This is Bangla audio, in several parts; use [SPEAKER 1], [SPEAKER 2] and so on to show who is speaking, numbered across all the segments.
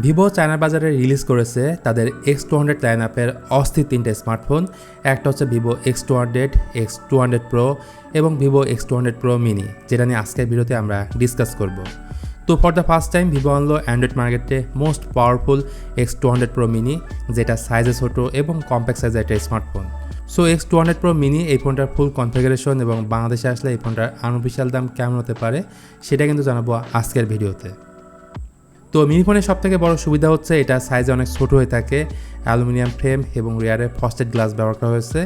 [SPEAKER 1] ভিভো চায়না বাজারে রিলিজ করেছে তাদের X200 লাইন আপের অস্থির তিনটে স্মার্টফোন। একটা হচ্ছে Vivo X200, X200 Pro এবং Vivo X200 Pro mini, যেটা নিয়ে আজকের ভিডিওতে আমরা ডিসকাস করব। তো for the first time Vivo আনলো অ্যান্ড্রয়েড মার্কেটে most powerful X200 Pro mini, যেটা সাইজে ছোট এবং কম্প্যাক্ট সাইজের একটা smartphone. So X200 Pro mini এই ফোনটার ফুল কনফিগারেশন এবং বাংলাদেশে আসলে এই ফোনটার আনঅফিশিয়াল দাম কেমন হতে পারে সেটা কিন্তু জানাবো আজকের ভিডিওতে। তো মিনি ফোনের সবথেকে বড় সুবিধা হচ্ছে এটা সাইজে অনেক ছোট হয়ে থাকে, অ্যালুমিনিয়াম ফ্রেম এবং রিয়ারে ফ্রস্টেড গ্লাস ব্যবহার করা হয়েছে,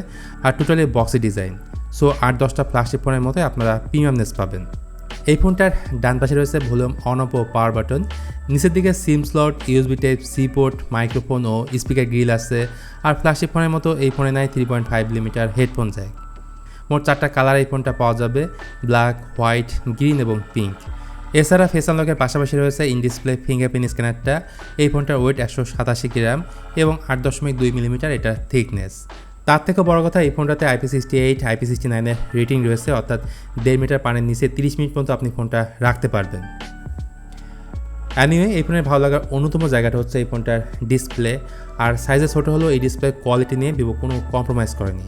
[SPEAKER 1] আর টোটালি বক্সি ডিজাইন। সো 8-10টা প্লাস্টিক ফোনের মতো আপনারা প্রিমিয়ামনেস পাবেন। এই ফোনটার ডান পাশে রয়েছে ভলিউম অন অফ ও পাওয়ার বাটন, নিচের দিকে SIM slot, USB type C port, microphone ও স্পিকার গ্রিল আছে। আর প্লাস্টিক ফোনের মতো এই ফোনে নাই 3.5 মিলিমিটার হেডফোন জ্যাক। মোট 4টা কালার এই ফোনটা পাওয়া যাবে, ব্ল্যাক, হোয়াইট, গ্রিন এবং পিঙ্ক। এছাড়া ফেস আনলকের পাশাপাশি রয়েছে ইন ডিসপ্লে ফিঙ্গারপ্রিন্ট স্ক্যানারটা। এই ফোনটার ওয়েট 187 গ্রাম এবং 8.2 মিলিমিটার এটা থিকনেস। তার থেকে বড় কথা, এই ফোনটাতে IP68, IP69 এর রেটিং রয়েছে, অর্থাৎ 1.5 মিটার পানির নিচে 30 মিনিট পর্যন্ত আপনি ফোনটা রাখতে পারবেন। অ্যানিওয়ে এই ফোনের ভালো লাগার অন্যতম জায়গাটা হচ্ছে এই ফোনটার ডিসপ্লে। আর সাইজে ছোটো হলেও এই ডিসপ্লে কোয়ালিটি নিয়ে ভিভো কোনো কম্প্রোমাইজ করেনি।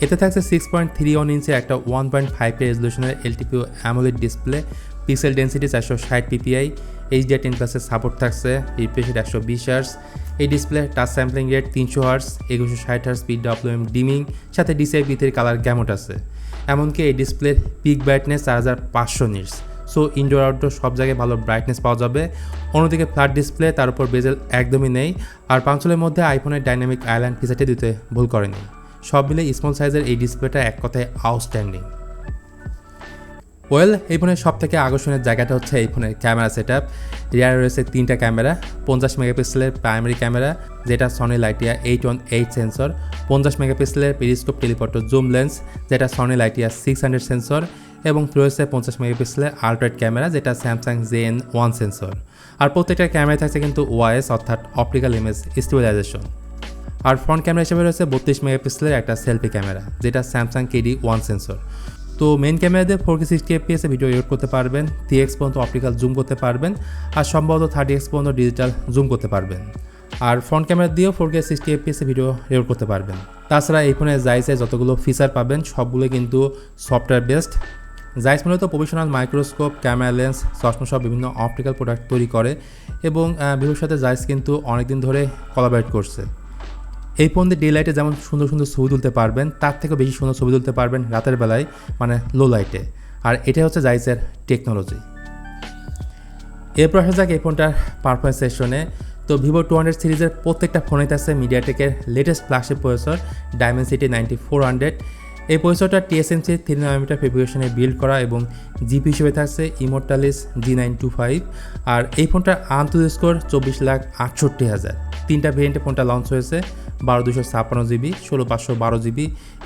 [SPEAKER 1] এতে থাকছে 6.31 ইঞ্চের একটা 1.5K রেজলিউশনের LTPO AMOLED display, pixel density 460 ppi, HDR10+ support থাকছে, রিফ্রেশ রেট 120 Hz। এই display touch sampling rate 300 Hz, 2160 Hz speed WM dimming, সাথে DCI B3 কালার গ্যামোট আছে। এমনকি এই ডিসপ্লের pick brightness 4500 nits. So indoor outdoor সব জায়গায় ভালো ব্রাইটনেস পাওয়া যাবে। অন্যদিকে ফ্ল্যাট ডিসপ্লে, তার উপর বেজেল একদমই নেই। আর পাঞ্চলের মধ্যে আইফোনের ডাইনামিক আইল্যান্ড ফিচারটি দিতে ভুল করেনি। সব মিলে স্মল সাইজের এই ডিসপ্লেটা এক কথায় আউটস্ট্যান্ডিং। এই ফোনের সব থেকে আকর্ষণের জায়গাটা হচ্ছে এই ফোনের ক্যামেরা সেট আপ। রিয়ারে রয়েছে 3টা ক্যামেরা, 50 মেগাপিক্সেলের প্রাইমারি ক্যামেরা যেটা সনি লাইটিয়া 818 সেন্সর, 50 মেগাপিক্সেলের পেরিস্কোপ টেলিফটো জুম লেন্স যেটা সনি লাইটিয়া 600 সেন্সর, এবং রয়েছে 50 মেগাপিক্সেলের আল্ট্রাওয়াইড ক্যামেরা যেটা স্যামসাং JN1 সেন্সর। আর প্রত্যেকটা ক্যামেরায় থাকছে কিন্তু OIS অর্থাৎ অপটিক্যাল ইমেজ স্টেবিলাইজেশন। আর ফ্রন্ট ক্যামেরা হিসেবে রয়েছে 32 মেগাপিক্সেলের একটা সেলফি ক্যামেরা যেটা স্যামসাং KD1 সেন্সর। তো মেন ক্যামেরা দিয়ে 4K 60 fps ভিডিও রেকর্ড করতে পারবেন, 3x পর্যন্ত অপটিক্যাল জুম করতে পারবেন, আর সম্ভবত 30x পর্যন্ত ডিজিটাল জুম করতে পারবেন। আর ফ্রন্ট ক্যামেরা দিয়েও 4K 60 fps ভিডিও রেকর্ড করতে পারবেন। তাছাড়া এই ফোনে জাইসে যতগুলো ফিচার পাবেন সবগুলো কিন্তু সফটওয়্যার বেসড। জাইস মূলত প্রফেশনাল মাইক্রোস্কোপ, ক্যামেরা লেন্স, চশমা সব বিভিন্ন অপটিক্যাল প্রোডাক্ট তৈরি করে এবং ভিভোর সাথে জাইস কিন্তু অনেকদিন ধরে কোলাবরেট করছে। এই ফোন দিয়ে ডে লাইটে যেমন সুন্দর সুন্দর ছবি তুলতে পারবেন, তার থেকে বেশি সুন্দর ছবি তুলতে পারবেন রাতের বেলায়, মানে লো লাইটে। আর এটাই হচ্ছে জাইসের টেকনোলজি। এরপর আসা যাক এই ফোনটার পারফরমেন্স সেকশনে। তো ভিভো 200 সিরিজের প্রত্যেকটা ফোনেই আছে মিডিয়াটেকের লেটেস্ট ফ্ল্যাগশিপ প্রসেসর ডায়মেনসিটি 9400। এই প্রসেসরটা TSMC 3 nanometer ফেব্রিকেশনে বিল্ড করা এবং জিপি হিসেবে থাকছে ইমোর্টালিস G925। আর এই ফোনটার আন্তর্জাতিক স্কোর 24,68,000। 3টা ভেরিয়েন্টে ফোনটা লঞ্চ হয়েছে, 12256GB, 16512GB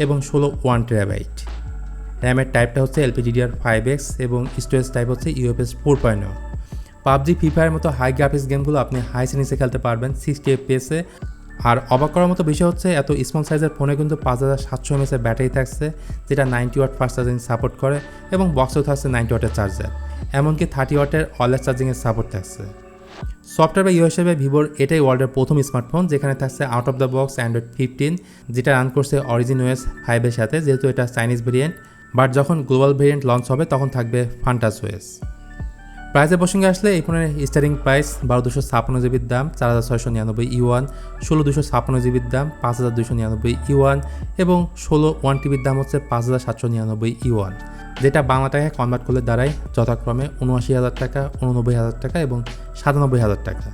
[SPEAKER 1] এবং 16 1TB। র্যামের টাইপটা হচ্ছে LPDDR5X এবং স্টোরেজ টাইপ হচ্ছে UFS 4.0। পাবজি, ফ্রি ফায়ারের মতো হাই গ্রাফিক্স গেমগুলো আপনি হাই সেটিংসে খেলতে পারবেন 60 fps-এ। আর অবাক করার মতো বিষয় হচ্ছে এত স্মল সাইজের ফোনে কিন্তু 5700 mAh ব্যাটারি থাকছে যেটা 90 ওয়াট ফাস্ট চার্জিং সাপোর্ট করে, এবং বক্সেও থাকছে 90 ওয়াটের চার্জার, এমনকি 30 ওয়াটের ওয়্যারলেস চার্জিংয়ের সাপোর্ট থাকছে। সফটওয়্যার বা ইউ হিসেবে ভিভোর এটাই ওয়ার্ল্ডের প্রথম স্মার্টফোন যেখানে থাকছে out of the box Android 15, যেটা রান করছে অরিজিন OS 5 এর সাথে, যেহেতু এটা চাইনিজ ভেরিয়েন্ট। বাট যখন গ্লোবাল ভেরিয়েন্ট লঞ্চ হবে তখন থাকবে ফান্টাস OS। প্রাইসের প্রসঙ্গে আসলে এই ফোনের স্টার্টিং প্রাইস 12256GBর দাম 4699 ইউয়ান, 16256GBর দাম 5299 ইউয়ান এবং 16 1TBর দাম হচ্ছে 5799 ইউয়ান, যেটা বাংলা টাকায় কনভার্ট করলে দাঁড়ায় যথাক্রমে 79,000 টাকা, 89,000 টাকা এবং 97,000 টাকা।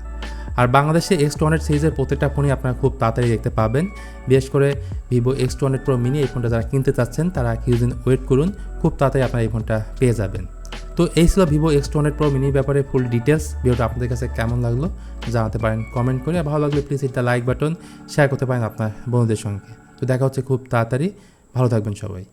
[SPEAKER 1] আর বাংলাদেশে X200 সিরিজের প্রত্যেকটা ফোনই আপনারা খুব তাড়াতাড়ি দেখতে পাবেন। বিশেষ করে Vivo X200 Pro mini এই ফোনটা যারা কিনতে চাচ্ছেন তারা কিছুদিন ওয়েট করুন, খুব তাড়াতাড়ি আপনারা এই ফোনটা পেয়ে যাবেন। তো এই ছিল Vivo X200 Pro mini ব্যাপারে ফুল ডিটেলস। ভিডিওটা আপনাদের কাছে কেমন লাগলো জানাতে পারেন কমেন্ট করে। ভালো লাগলে প্লিজ একটা লাইক বাটন শেয়ার করতে পারেন আপনার বন্ধুদের সঙ্গে। তো দেখা হচ্ছে খুব তাড়াতাড়ি, ভালো থাকবেন সবাই।